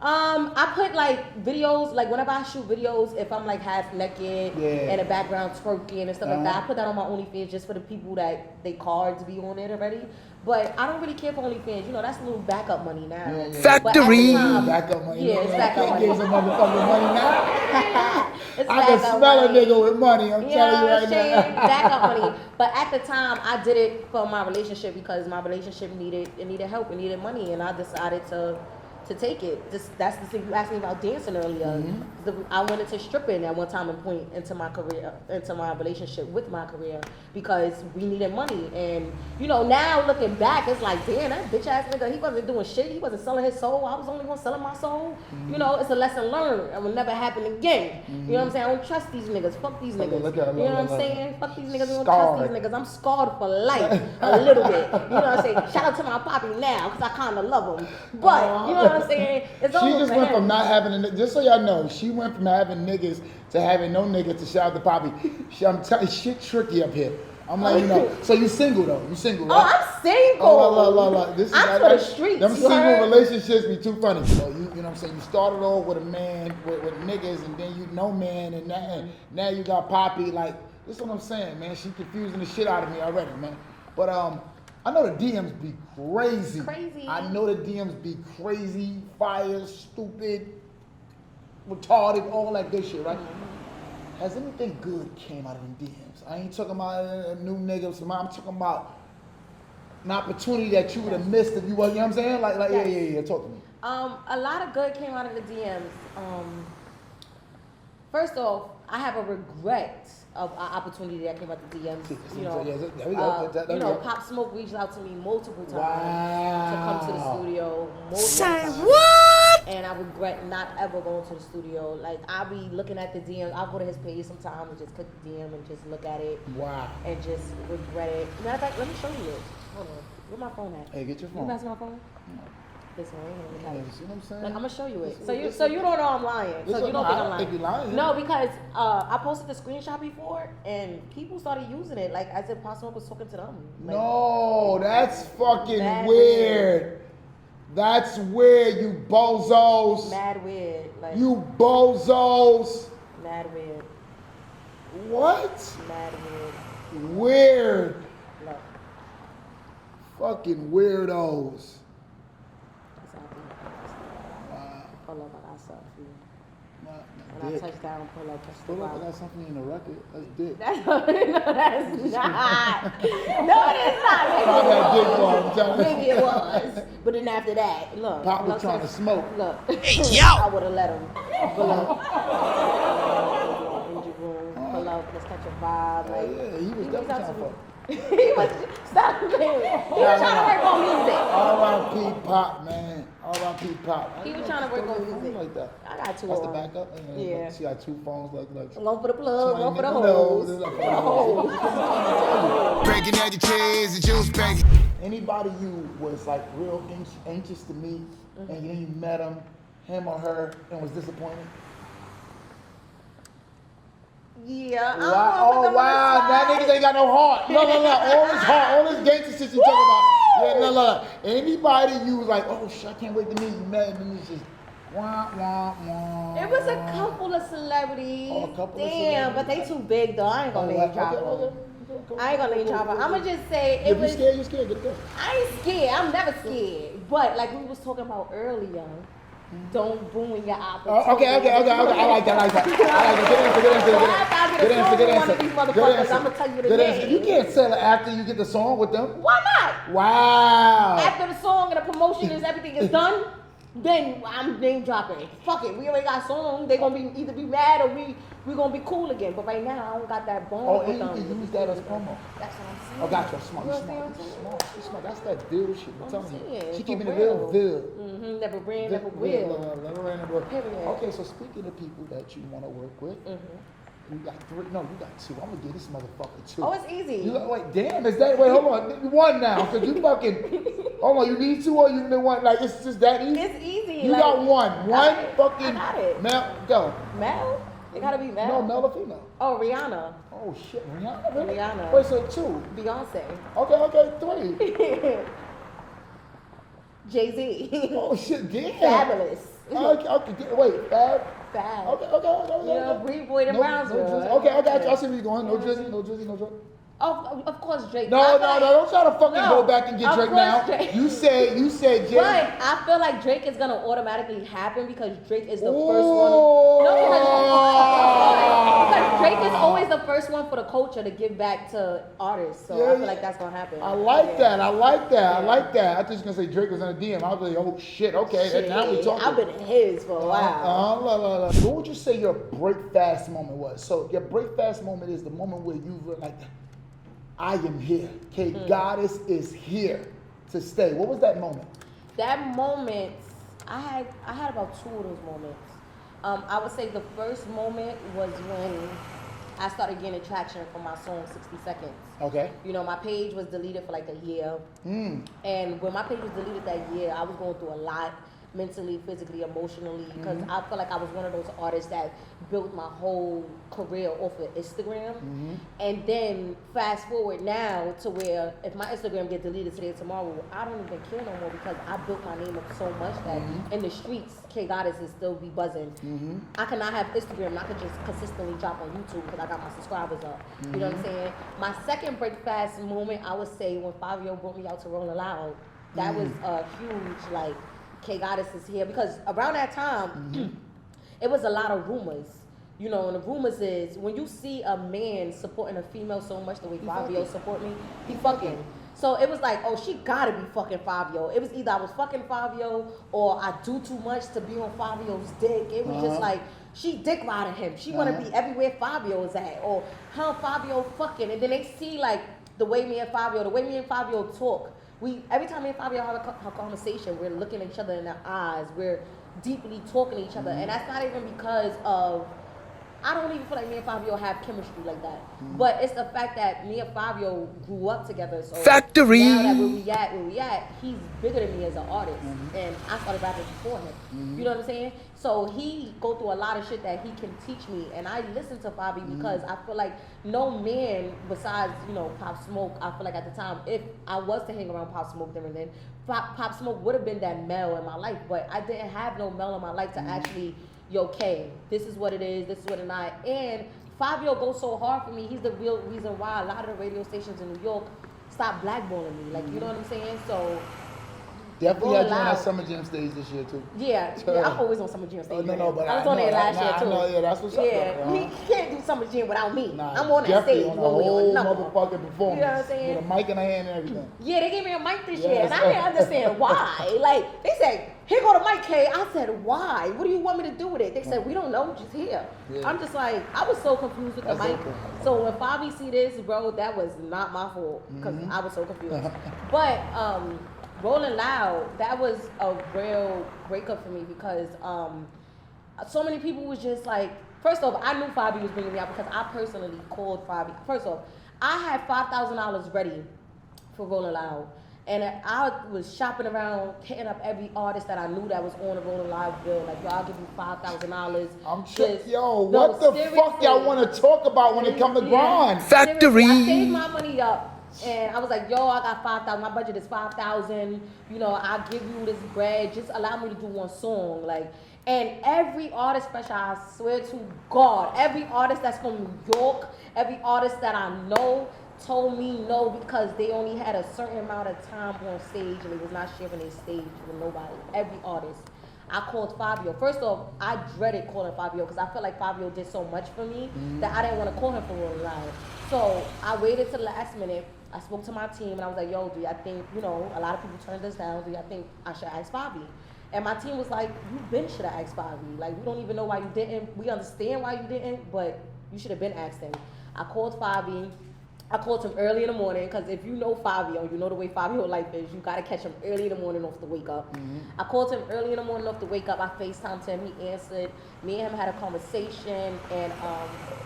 I put like videos, like whenever I shoot videos, if I'm like half naked and the background twerking and stuff like that, I put that on my OnlyFans just for the people that they cards be on it already. But I don't really care for OnlyFans. You know, that's a little backup money now. Yeah. Factory. Backup money. Yeah, it's backup money. Give some motherfucking money now. It's I can backup smell money. a nigga with money. I'm You telling know you what I'm right saying? now. Backup money. But at the time, I did it for my relationship because my relationship needed help. It needed money, and I decided to take it. That's the thing you asked me about dancing earlier. I went into stripping at one time and point into my career, into my relationship with my career because we needed money. And you know, now looking back, it's like, damn, that bitch ass nigga, he wasn't doing shit. He wasn't selling his soul. I was only gonna sell my soul. You know, it's a lesson learned. It will never happen again. You know what I'm saying? I don't trust these niggas. Fuck these niggas. You know what I'm saying? Fuck these niggas. I don't trust these niggas. I'm scarred for life a little bit. You know what I'm saying? Shout out to my poppy now because I kind of love him. But you know what I'm saying? It's She over just for went him. from not having just so y'all know, she went from having niggas to having no niggas to shout out to Poppy. I'm telling you, shit tricky up here. I'm like, you know. So you single though? You single, right? Oh, I'm single. Oh, this is I'm for the streets. Them you single heard? relationships be too funny. So you know what I'm saying? You started off with a man with niggas, and then you know man, and now you got Poppy. Like this is what I'm saying, man. She confusing the shit out of me already, man. But I know the DMs be crazy. Crazy. I know the DMs be crazy, fire, stupid, retarded, all that good shit, right? Has anything good came out of them DMs? I ain't talking about a new nigga. I'm talking about an opportunity that you would have missed if you was, you know what I'm saying? Like yeah. Talk to me. A lot of good came out of the DMs. First off, I have a regret of an opportunity that came out the DMs. You know, there we go. There we go. Pop Smoke reached out to me multiple times Wow. to come to the studio. Multiple times. What? And I regret not ever going to the studio. Like I be looking at the DM. I'll go to his page sometimes and just click the DM and just look at it. Wow. And just regret it. Matter of fact, let me show you this. Hold on. Where my phone at? Hey, get your phone. You pass my phone? This one right Yeah, here. you see what I'm saying? Like, I'm gonna show you it. So you don't know I'm lying. So you don't think I I'm don't lying. think you're lying. No, because I posted the screenshot before and people started using it like as if Pop Smoke was talking to them. Like, No, that's fucking Mad weird. That's weird, you bozos. mad weird. Like You bozos. mad weird. What? Mad weird. Weird. Look. Fucking weirdos. That's how I Wow. pull up, I got something for you. My When dick. I touch down, pull up, touch the Pull up, I bottom. got something in the record. That's dick. That's no, that's not. No, it is not. Pop that dick ball, I'm telling you. Maybe it was. But then after that, look. Pop was look, trying to smoke. Look. Hey, yo! I would have let him. Pull up. Engine room. Pull up. Let's catch a vibe. Oh, Like, yeah, he was definitely trying to fuck. he was, stop playing. He was trying to work on music. R.I.P. Pop, man. R.I.P. Pop. He was trying to work on music. Like that. I got two That's of the them. backup. Yeah. She got two phones like. One for the plug, one for the No, hose. this is like- For the hose. Breaking egg and cheese and juice, baby. Anybody you was like real anxious to meet, and then you met him or her, and was disappointed? Yeah. Wow, oh wow, that niggas ain't got no heart. No, all this heart, all this gangster shit you talking about. Yeah, no. Anybody you was like, oh shit, I can't wait to meet you, man, and then it's just wah. It was a couple of celebrities. Oh, a couple of Damn, celebrities. but they too big though. I ain't gonna name drop them. I ain't gonna name drop her. I'ma just say If it was. you scared, get it go. I ain't scared. I'm never scared. But like we was talking about earlier, don't ruin your opportunity. Okay. I like that. Good answer. I'm gonna tell you the Good name. answer. You can't sell it after you get the song with them. Why not? Wow. After the song and the promotion is everything is done, then I'm name dropping. Fuck it. We already got a song. They gonna be either be mad or we gonna be cool again. But right now I don't got that bone. Oh, with and you them. can use that as promo. That's what I'm saying. Oh, gotcha. Smart. You You know what I'm smart. You smart. That's that Bill shit. I'm telling you. saying, She for keeping it real. real. Mm-hmm. Never ran, never will. Never ran, never will. Period. Okay, so speaking of people that you want to work with, you got three. No, you got two. I'm gonna give this motherfucker two. Oh, it's easy. You got, wait, damn, is that, wait, hold on. One now, because you fucking, hold on, you need two or you need one? Like, it's just that easy? It's easy. You like, got one. One fucking. I got it. Male, go. Mel? It gotta be Mel. No, male or female? Oh, Rihanna. Oh, shit, Rihanna? Really? Rihanna. Wait, so two. Beyonce. Okay, three. Jay-Z. Oh, shit, damn. Fabulous. Okay, wait, Fab? Fab. Okay. You know, Bree Boyd and Brownsville. Okay, I see where you're going. No Drizzy, no Drake. Oh, of course, Drake. No, don't try to fucking No, go back and get of Drake course now. Drake. You said Jay. But I feel like Drake is gonna automatically happen because Drake is the first Ooh. one. No, because Drake is always the first one for the culture to give back to artists. So I feel like that's gonna happen. I like Yeah. that. I like Yeah. thought you was gonna say Drake was in a DM. I was like, oh shit, okay. Shit, Now we talking. I've been in his for a while. What would you say your break fast moment was? So your break fast moment is the moment where you were like, I am here. Okay, Goddess is here to stay. What was that moment? That moment, I had about two of those moments. I would say the first moment was when I started getting traction from my song 60 Seconds. Okay. You know, my page was deleted for like a year. And when my page was deleted that year, I was going through a lot mentally, physically, emotionally, because I feel like I was one of those artists that built my whole career off of Instagram. And then fast forward now to where if my Instagram gets deleted today or tomorrow, I don't even care no more because I built my name up so much that in the streets, K Goddess will still be buzzing. I cannot have Instagram and I could just consistently drop on YouTube because I got my subscribers up. You know what I'm saying? My second break fast moment, I would say when Fivio brought me out to Rolling Loud, that was a huge, like, K Goddess is here because around that time, it was a lot of rumors. You know, and the rumors is when you see a man supporting a female so much the way Fivio support me, he fucking. So it was like, oh, she gotta be fucking Fivio. It was either I was fucking Fivio or I do too much to be on Fivio's dick. It was just like, she dick riding him. She wanna be everywhere Fivio is at. Or her and Fivio fucking. And then they see like the way me and Fivio talk. Every time me and Fivio have a conversation, we're looking at each other in the eyes. We're deeply talking to each other. And that's not even because of, I don't even feel like me and Fivio have chemistry like that. But it's the fact that me and Fivio grew up together. So Factory. now that where we at, he's bigger than me as an artist. And I started rapping before him. You know what I'm saying? So he go through a lot of shit that he can teach me. And I listen to Fabi because I feel like no man besides, you know, Pop Smoke, I feel like at the time, if I was to hang around Pop Smoke then and then, Pop Smoke would have been that male in my life. But I didn't have no male in my life to actually, yo, K, this is what it is, this is what it's not. And Fivio goes so hard for me. He's the real reason why a lot of the radio stations in New York stopped blackballing me. Like, you know what I'm saying? So Definitely had you on that Summer Jam stage this year too. yeah, I'm always on Summer Jam stage. No, but I was on there last year too. I know, yeah, that's what's up. Yeah, he can't do Summer Jam without me. Nah, I'm on that Jeffrey stage on a when we whole on number. motherfucking performance. You know what I'm saying? With a mic in her hand and everything. Yeah, they gave me a mic this Yes. year, and I didn't understand why. Like, they said, here go the mic, K. I said, why? What do you want me to do with it? They said, we don't know, just here. Yeah. I'm just like, I was so confused with the That's mic. okay. So when Fabi see this, bro, that was not my fault, because I was so confused. But, Rolling Loud, that was a real breakup for me because so many people was just like, first off, I knew Fabi was bringing me out because I personally called Fabi. First off, I had $5,000 ready for Rolling Loud. And I was shopping around, hitting up every artist that I knew that was on the Rolling Loud bill. Like, yo, I'll give you $5,000. I'm sure. Just- Yo, no, what the fuck y'all want to talk about when it comes to grind? Factory. I saved my money up. And I was like, yo, I got 5,000. My budget is 5,000. You know, I'll give you this bread. Just allow me to do one song. Like, and every artist, especially, I swear to God, every artist that's from New York, every artist that I know, told me no because they only had a certain amount of time on stage and they was not sharing their stage with nobody, every artist. I called Fivio. First off, I dreaded calling Fivio because I felt like Fivio did so much for me that I didn't want to call him for Rolling Loud. So I waited till the last minute. I spoke to my team and I was like, yo, do y'all think, you know, a lot of people turned this down. Do y'all think I should ask Fivio? And my team was like, you been should have asked Fivio. Like, we don't even know why you didn't. We understand why you didn't, but you should have been asked him. I called Fivio. I called him early in the morning because if you know Fivio, you know the way Fivio life is. You gotta catch him early in the morning off the wake up. I called him early in the morning off the wake up. I FaceTimed him. He answered. Me and him had a conversation, and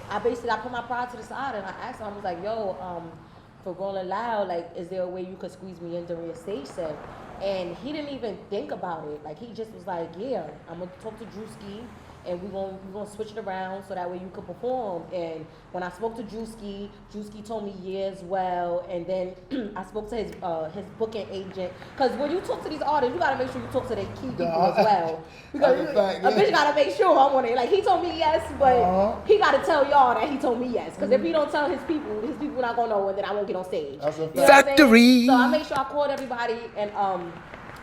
I put my pride to the side and I asked him. I was like, yo, for Rolling Loud, like, is there a way you could squeeze me in during your stage set? And he didn't even think about it. Like, he just was like, yeah, I'm gonna talk to Drewski. And we're gonna switch it around so that way you could perform. And when I spoke to Drewski told me yeah as well. And then I spoke to his booking agent. Because when you talk to these artists, you gotta make sure you talk to their key people as well. Because a bitch gotta make sure I'm on it. Like, he told me yes, but he gotta tell y'all that he told me yes. Because if he don't tell his people not gonna know, and then I won't get on stage. That's a You know Factory. So I made sure I called everybody, and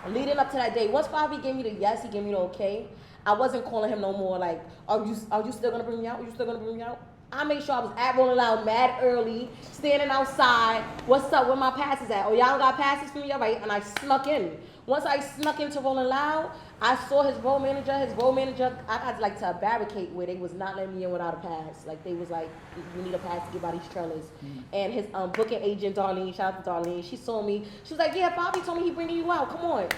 leading up to that day, once Fivio gave me the yes, he gave me the okay. I wasn't calling him no more like, are you still gonna bring me out? Are you still gonna bring me out? I made sure I was at Rolling Loud mad early, standing outside. What's up? Where my passes at? Oh, y'all got passes for me? All right. And I snuck in. Once I snuck into Rolling Loud, I saw his road manager. I got like to a barricade where they was not letting me in without a pass. Like, they was like, you need a pass to get by these trailers. And his booking agent, Darlene, shout out to Darlene, she saw me. She was like, yeah, Fivio told me he bringing you out. Come on.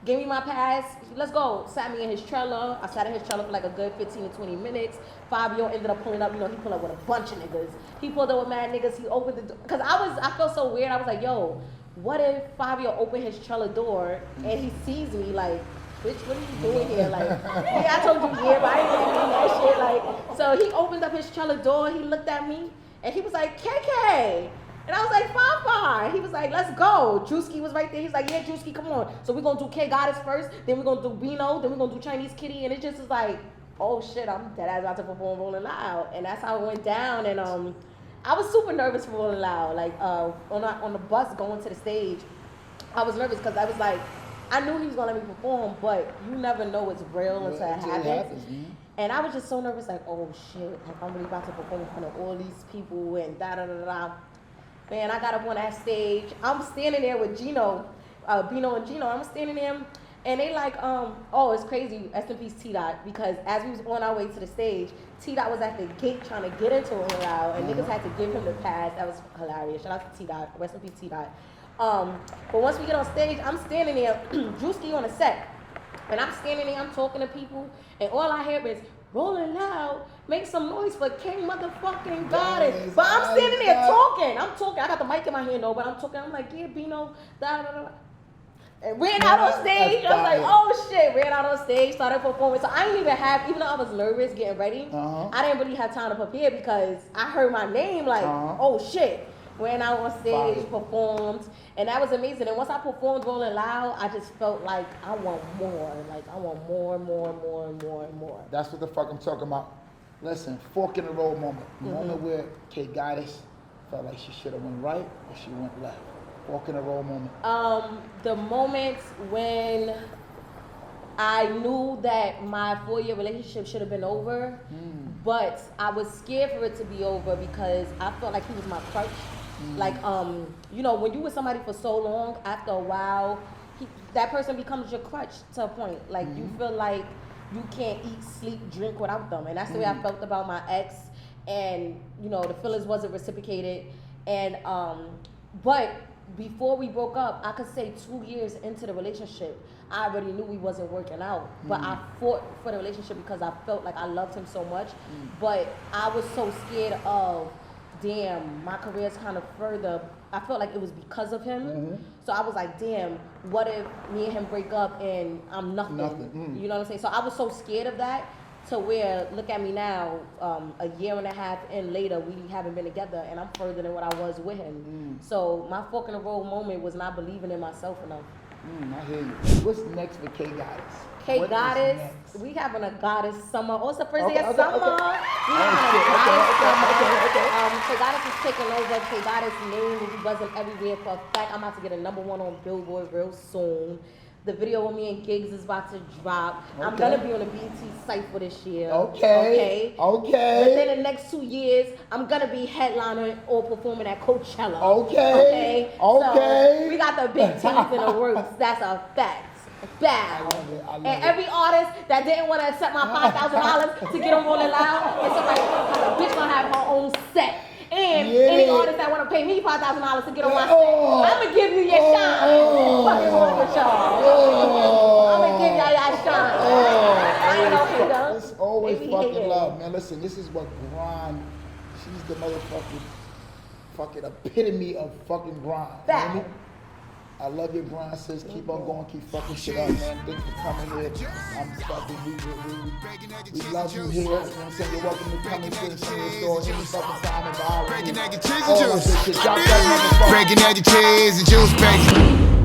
Gave me my pass. Let's go. Sat me in his trailer. I sat in his trailer for like a good 15 to 20 minutes. Fivio ended up pulling up. You know, he pulled up with a bunch of niggas. He pulled up with mad niggas. He opened the door. Because I felt so weird. I was like, yo, what if Fivio opened his trailer door and he sees me like, bitch, what are you doing here? Like, yeah, I told you, yeah, but I didn't mean that shit. Like, so he opened up his trailer door. He looked at me and he was like, KK. And I was like, fine. He was like, let's go. Drewski was right there. He's like, yeah, Drewski, come on. So we're going to do K Goddess first. Then we're going to do Bino. Then we're going to do Chinese Kitty. And it just was like, oh, shit, I'm dead ass about to perform Rolling Loud. And that's how it went down. And I was super nervous for Rolling Loud. Like, on the bus going to the stage, I was nervous because I was like, I knew he was going to let me perform, but you never know it's real until it happens. And I was just so nervous, like, oh, shit. Like, I'm really about to perform in front of all these people and da-da-da-da. Man, I got up on that stage. I'm standing there with Bino and Gino. I'm standing there, and they like, oh, it's crazy. Rest in peace, T-Dot. Because as we was on our way to the stage, T-Dot was at the gate trying to get into Rolling Loud, and niggas had to give him the pass. That was hilarious. Shout out to T-Dot. Rest in peace, T-Dot. But once we get on stage, I'm standing there, Drewski on the set, and I'm standing there, I'm talking to people, and all I hear is, Rolling Loud, make some noise for King motherfucking Goddess. But I'm standing there talking. I got the mic in my hand though, but I'm talking. I'm like, yeah, Bino, da da da. And ran out on stage. I was like, oh shit, ran out on stage, started performing. So I didn't even even though I was nervous getting ready, I didn't really have time to prepare because I heard my name like, oh shit. Ran out on stage, performed, and that was amazing. And once I performed Rolling Loud, I just felt like I want more. Like, I want more. That's what the fuck I'm talking about. Listen, fork in the road moment. Moment where K Goddess felt like she should have went right or she went left. Fork in the road moment. The moment when I knew that my 4-year relationship should have been over, but I was scared for it to be over because I felt like he was my crutch. Like, you know, when you with somebody for so long, after a while, that person becomes your crutch to a point. Like, you feel like you can't eat, sleep, drink without them. And that's the way I felt about my ex. And, you know, the feelings wasn't reciprocated. And, but before we broke up, I could say 2 years into the relationship, I already knew we wasn't working out. But I fought for the relationship because I felt like I loved him so much. But I was so scared of, damn, my career's kind of further. I felt like it was because of him. So I was like, damn, what if me and him break up and I'm nothing? You know what I'm saying? So I was so scared of that to where, look at me now, a year and a half in later, we haven't been together and I'm further than what I was with him. So my fork in the road moment was not believing in myself enough. I hear you. What's next for K Goddess? K Goddess, we having a Goddess summer. Oh, it's the first day of summer. We having a Goddess summer. K Goddess is taking over. K Goddess name will be buzzing everywhere for a fact. I'm about to get a #1 on Billboard real soon. The video with me and Giggs is about to drop. Okay. I'm gonna be on the BET site for this year. Okay. Within the next 2 years, I'm gonna be headlining or performing at Coachella. Okay. So we got the big things in the works. That's a fact. Bow. I love And it. every artist that didn't want to accept my $5,000 to get on Rolling Loud, and somebody, the bitch gonna have her own set. And any artist that want to pay me $5,000 to get on my set, I'm gonna give you your shine. Fucking wrong with y'all. I'm gonna give y'all your shine. I ain't no hater. It's always They be fucking hating. love, man. Listen, this is what grind. She's the fucking epitome of fucking grind. You know what I mean? I love your grind, sis. Keep on going, keep fucking shit up, man. Thanks for coming here. I'm fucking, we love you here. You know what I'm saying? You're welcome to come and sit and see your story any fucking time of the hour. Bacon, egg, and cheese and All of juice. this shit. Drop that motherfucker. Bacon, egg, and cheese and juice, baby.